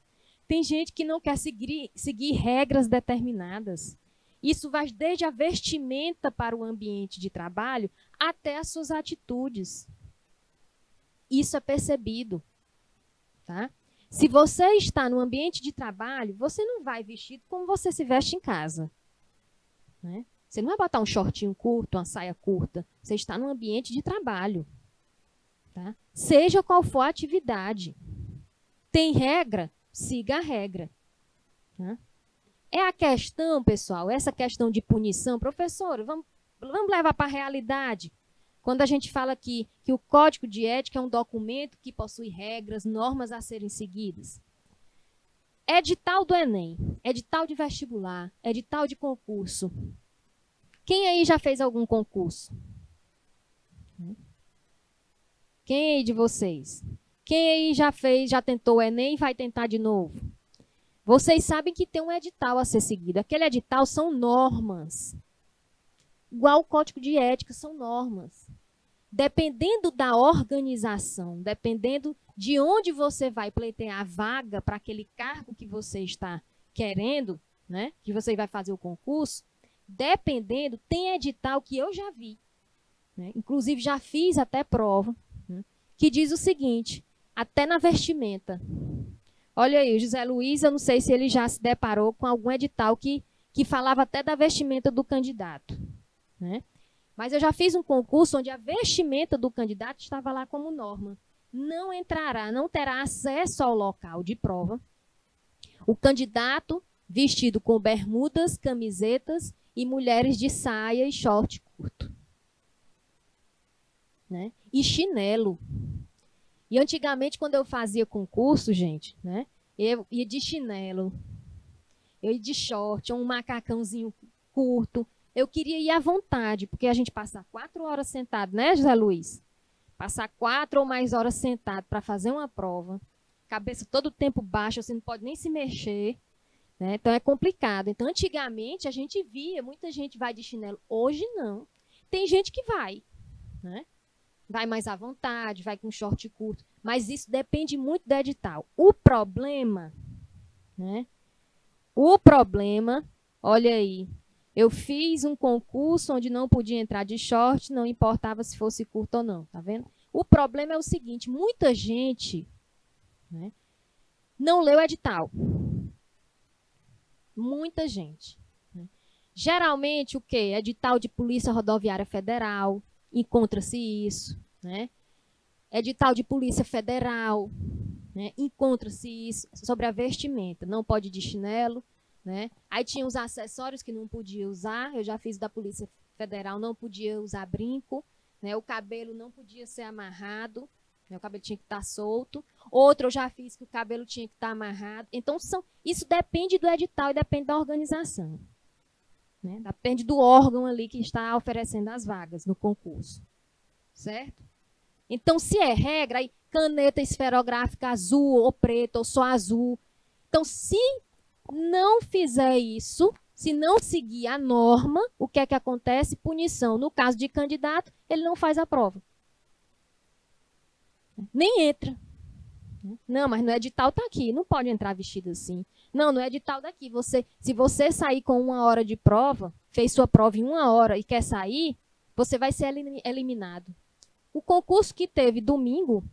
tem gente que não quer seguir regras determinadas. Isso vai desde a vestimenta para o ambiente de trabalho até as suas atitudes. Isso é percebido, tá? Se você está no ambiente de trabalho, você não vai vestido como você se veste em casa, né? Você não vai botar um shortinho curto, uma saia curta. Você está no ambiente de trabalho, tá? Seja qual for a atividade. Tem regra? Siga a regra, tá? É a questão, pessoal, essa questão de punição. Professor, vamos levar para a realidade. Quando a gente fala aqui que o Código de Ética é um documento que possui regras, normas a serem seguidas. Edital do Enem, edital de vestibular, edital de concurso. Quem aí já fez algum concurso? Quem aí de vocês? Quem aí já fez, já tentou o Enem e vai tentar de novo? Vocês sabem que tem um edital a ser seguido. Aquele edital são normas. Igual o Código de Ética, são normas. Dependendo da organização, dependendo de onde você vai pleitear a vaga para aquele cargo que você está querendo, né, que você vai fazer o concurso, dependendo, tem edital que eu já vi, né, inclusive já fiz até prova, né, que diz o seguinte, até na vestimenta. Olha aí, o José Luiz, eu não sei se ele já se deparou com algum edital que falava até da vestimenta do candidato, né? Mas eu já fiz um concurso onde a vestimenta do candidato estava lá como norma. Não entrará, não terá acesso ao local de prova o candidato vestido com bermudas, camisetas e mulheres de saia e short curto, né? E chinelo. E antigamente, quando eu fazia concurso, gente, né, eu ia de chinelo, eu ia de short, um macacãozinho curto. Eu queria ir à vontade, porque a gente passa 4 horas sentado, né, José Luiz? Passar 4 ou mais horas sentado para fazer uma prova. cabeça todo o tempo baixa, você não pode nem se mexer, né? Então é complicado. Então, antigamente, a gente via, muita gente vai de chinelo. Hoje, não. Tem gente que vai, né? Vai mais à vontade, vai com short curto. Mas isso depende muito do edital. O problema, né? O problema, olha aí, eu fiz um concurso onde não podia entrar de short, não importava se fosse curto ou não, tá vendo? O problema é o seguinte, muita gente, né, não leu o edital. Muita gente. Né? Geralmente, o quê? Edital de Polícia Rodoviária Federal, encontra-se isso. Né? Edital de Polícia Federal, né? Encontra-se isso sobre a vestimenta. Não pode ir de chinelo. Né? Aí tinha os acessórios que não podia usar. Eu já fiz da Polícia Federal, não podia usar brinco. Né? O cabelo não podia ser amarrado. Né? O cabelo tinha que estar solto. Outro eu já fiz que o cabelo tinha que estar amarrado. Então, isso depende do edital e depende da organização. Né? Depende do órgão ali que está oferecendo as vagas no concurso. Certo? Então, se é regra, aí caneta esferográfica azul ou preta ou só azul. Então, se não fizer isso, se não seguir a norma, o que é que acontece? Punição. No caso de candidato, ele não faz a prova. Nem entra. Não, mas no edital está aqui, não pode entrar vestido assim. Não, no edital daqui, se você sair com 1 hora de prova, fez sua prova em 1 hora e quer sair, você vai ser eliminado. O concurso que teve domingo,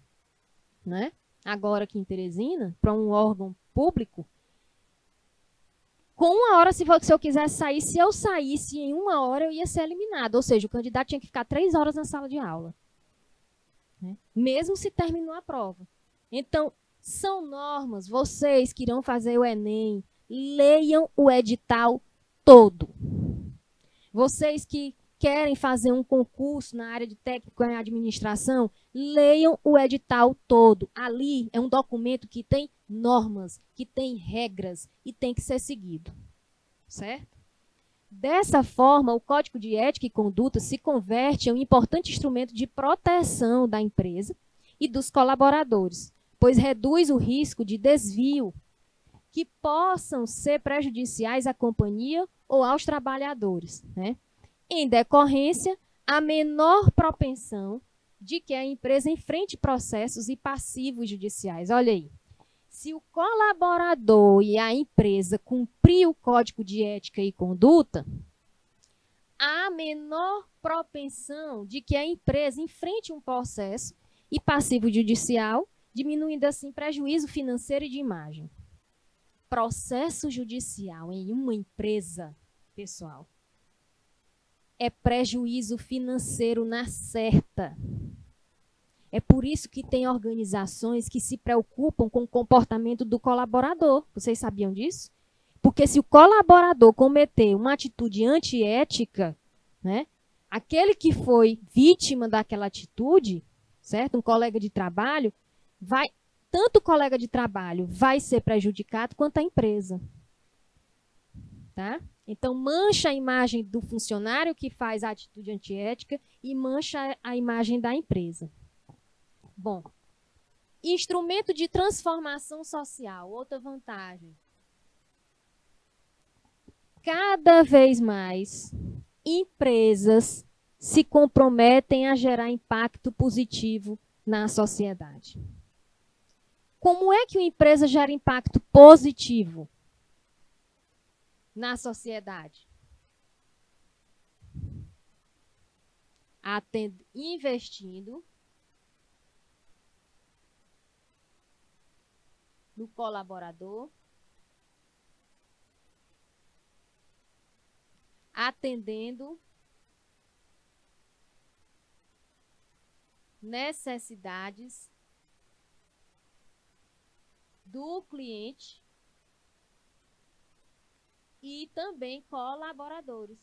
né, agora aqui em Teresina, para um órgão público, com 1 hora, se eu quisesse sair, se eu saísse em 1 hora, eu ia ser eliminado. Ou seja, o candidato tinha que ficar 3 horas na sala de aula. Né? Mesmo se terminou a prova. Então, são normas, vocês que irão fazer o Enem, leiam o edital todo. Vocês que querem fazer um concurso na área de técnico em administração, leiam o edital todo. Ali é um documento que tem normas, que tem regras e tem que ser seguido. Certo? Dessa forma, o Código de Ética e Conduta se converte em um importante instrumento de proteção da empresa e dos colaboradores, pois reduz o risco de desvio que possam ser prejudiciais à companhia ou aos trabalhadores, né? Em decorrência, a menor propensão de que a empresa enfrente processos e passivos judiciais. Olha aí, se o colaborador e a empresa cumprir o Código de Ética e Conduta, há menor propensão de que a empresa enfrente um processo e passivo judicial, diminuindo assim prejuízo financeiro e de imagem. Processo judicial em uma empresa, pessoal, é prejuízo financeiro na certa. É por isso que tem organizações que se preocupam com o comportamento do colaborador. Vocês sabiam disso? Porque se o colaborador cometer uma atitude antiética, né, aquele que foi vítima daquela atitude, certo? Um colega de trabalho, tanto o colega de trabalho vai ser prejudicado quanto a empresa. Tá? Então, mancha a imagem do funcionário que faz a atitude antiética e mancha a imagem da empresa. Bom, instrumento de transformação social, outra vantagem. Cada vez mais, empresas se comprometem a gerar impacto positivo na sociedade. Como é que uma empresa gera impacto positivo na sociedade? Investindo no colaborador, atendendo necessidades do cliente e também colaboradores.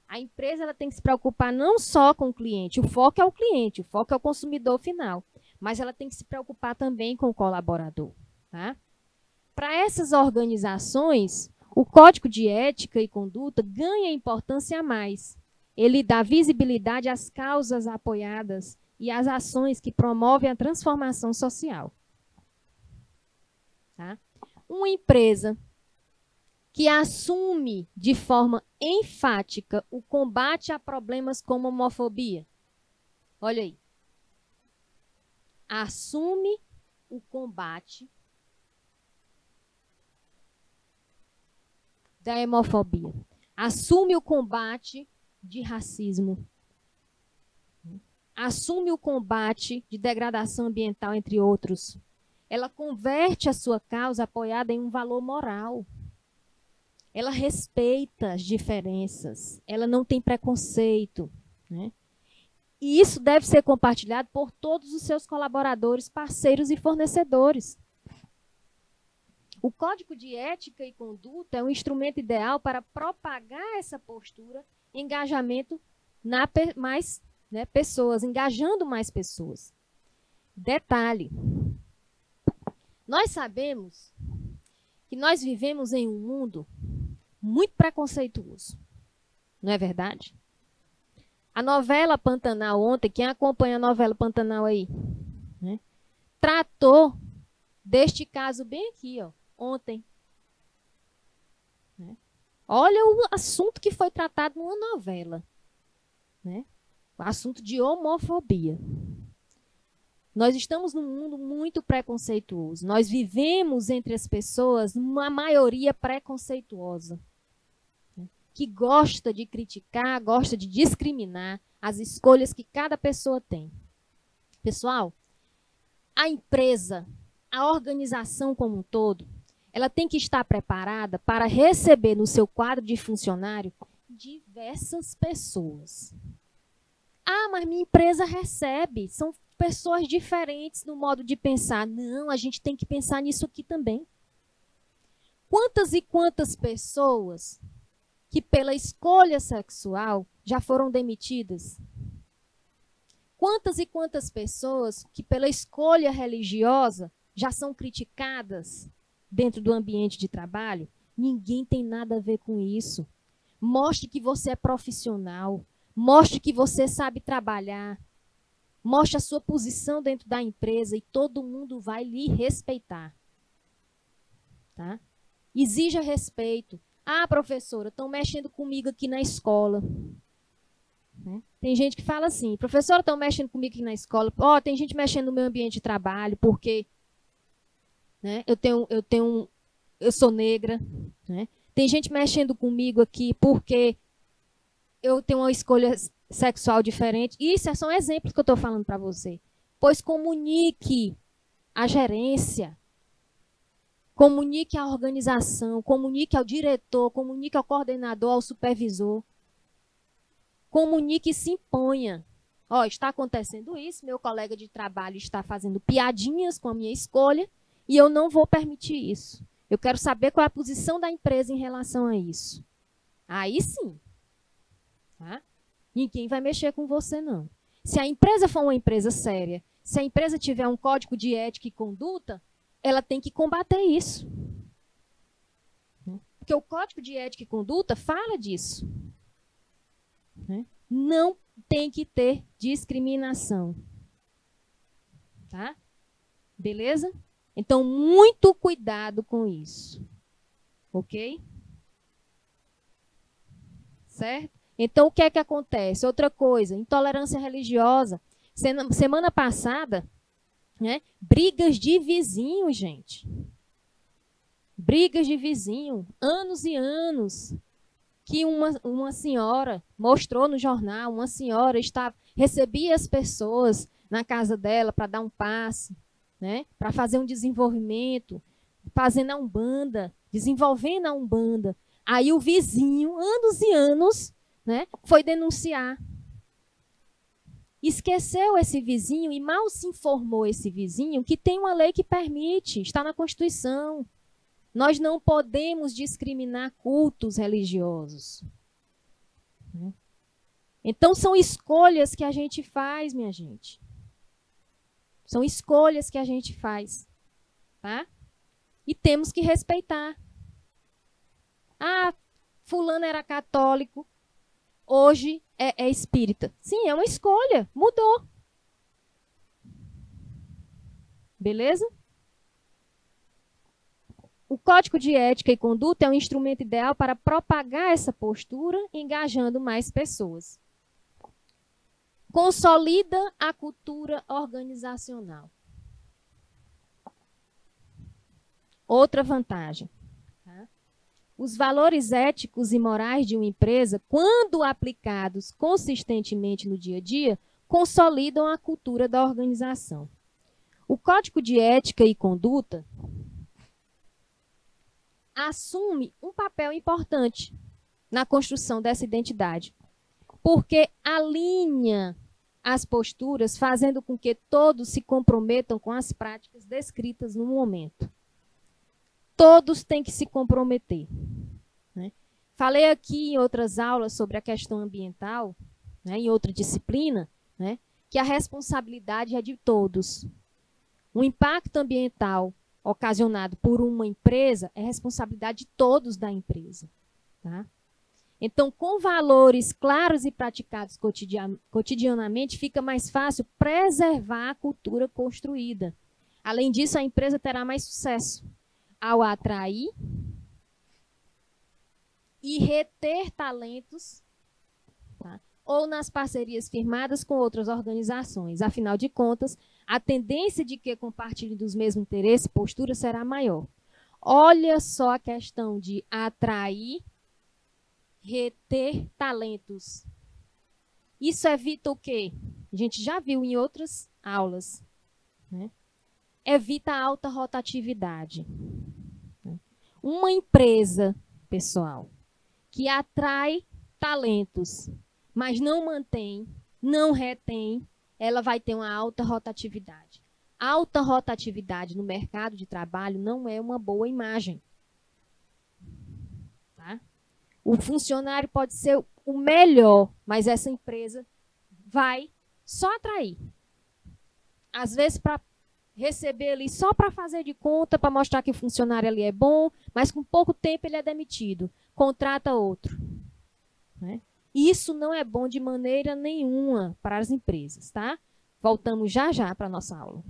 A empresa ela tem que se preocupar não só com o cliente, o foco é o cliente, o foco é o consumidor final, mas ela tem que se preocupar também com o colaborador. Tá? Para essas organizações, o Código de Ética e Conduta ganha importância a mais. Ele dá visibilidade às causas apoiadas e as ações que promovem a transformação social. Tá? Uma empresa que assume de forma enfática o combate a problemas como homofobia. Olha aí. Assume o combate da homofobia. Assume o combate de racismo. Assume o combate de degradação ambiental, entre outros. Ela converte a sua causa apoiada em um valor moral. Ela respeita as diferenças. Ela não tem preconceito, né? E isso deve ser compartilhado por todos os seus colaboradores, parceiros e fornecedores. O Código de Ética e Conduta é um instrumento ideal para propagar essa postura e engajamento na mais pessoas, engajando mais pessoas. Detalhe, nós sabemos que nós vivemos em um mundo muito preconceituoso, não é verdade? A novela Pantanal ontem, quem acompanha a novela Pantanal aí, né, tratou deste caso bem aqui, ó, ontem. Né? Olha o assunto que foi tratado numa novela, né? O assunto de homofobia. Nós estamos num mundo muito preconceituoso. Nós vivemos entre as pessoas uma maioria preconceituosa, né? Que gosta de criticar, gosta de discriminar as escolhas que cada pessoa tem. Pessoal, a empresa, a organização como um todo, ela tem que estar preparada para receber no seu quadro de funcionário diversas pessoas. Ah, mas minha empresa recebe, são pessoas diferentes no modo de pensar. Não, a gente tem que pensar nisso aqui também. Quantas e quantas pessoas que pela escolha sexual já foram demitidas? Quantas e quantas pessoas que pela escolha religiosa já são criticadas dentro do ambiente de trabalho? Ninguém tem nada a ver com isso. Mostre que você é profissional. Mostre que você sabe trabalhar. Mostre a sua posição dentro da empresa e todo mundo vai lhe respeitar. Tá? Exija respeito. Ah, professora, estão mexendo comigo aqui na escola. Né? Tem gente que fala assim, professora, estão mexendo comigo aqui na escola. Ó, tem gente mexendo no meu ambiente de trabalho porque, né, eu sou negra. Né? Tem gente mexendo comigo aqui porque eu tenho uma escolha sexual diferente. Isso são exemplos que eu estou falando para você. Pois comunique à gerência, comunique à organização, comunique ao diretor, comunique ao coordenador, ao supervisor. Comunique e se imponha. Ó, está acontecendo isso, meu colega de trabalho está fazendo piadinhas com a minha escolha e eu não vou permitir isso. Eu quero saber qual é a posição da empresa em relação a isso. Aí sim. Tá? Ninguém vai mexer com você, não. Se a empresa for uma empresa séria, se a empresa tiver um código de ética e conduta, ela tem que combater isso. Porque o código de ética e conduta fala disso. Não tem que ter discriminação. Tá? Beleza? Então, muito cuidado com isso. Ok? Certo? Então, o que é que acontece? Outra coisa, intolerância religiosa. Semana passada, né, brigas de vizinho, gente. Brigas de vizinho, anos e anos, que uma senhora mostrou no jornal, uma senhora recebia as pessoas na casa dela para dar um passe, né, para fazer um desenvolvimento, fazendo a Umbanda, desenvolvendo a Umbanda. Aí o vizinho, anos e anos, né, foi denunciar. Esqueceu esse vizinho e mal se informou esse vizinho que tem uma lei que permite, está na Constituição. Nós não podemos discriminar cultos religiosos. Então, são escolhas que a gente faz, minha gente. São escolhas que a gente faz. Tá? E temos que respeitar. Ah, fulano era católico, hoje é espírita. Sim, é uma escolha, mudou. Beleza? O Código de Ética e Conduta é um instrumento ideal para propagar essa postura, engajando mais pessoas. Consolida a cultura organizacional. Outra vantagem. Tá? Os valores éticos e morais de uma empresa, quando aplicados consistentemente no dia a dia, consolidam a cultura da organização. O Código de Ética e Conduta assume um papel importante na construção dessa identidade, porque alinha as posturas, fazendo com que todos se comprometam com as práticas descritas no momento. Todos têm que se comprometer. Né? Falei aqui em outras aulas sobre a questão ambiental, né, em outra disciplina, né, que a responsabilidade é de todos. O impacto ambiental ocasionado por uma empresa é responsabilidade de todos da empresa. Tá? Então, com valores claros e praticados cotidianamente, fica mais fácil preservar a cultura construída. Além disso, a empresa terá mais sucesso ao atrair e reter talentos, tá? Ou nas parcerias firmadas com outras organizações. Afinal de contas, a tendência de que compartilhem dos mesmos interesses e postura será maior. Olha só a questão de atrair, reter talentos. Isso evita o quê? A gente já viu em outras aulas. Né? Evita a alta rotatividade. Uma empresa, pessoal, que atrai talentos, mas não mantém, não retém, ela vai ter uma alta rotatividade. Alta rotatividade no mercado de trabalho não é uma boa imagem. Tá? O funcionário pode ser o melhor, mas essa empresa vai só atrair. Às vezes, para receber ali só para fazer de conta, para mostrar que o funcionário ali é bom, mas com pouco tempo ele é demitido. Contrata outro. Né? Isso não é bom de maneira nenhuma para as empresas, tá? Voltamos já já para a nossa aula.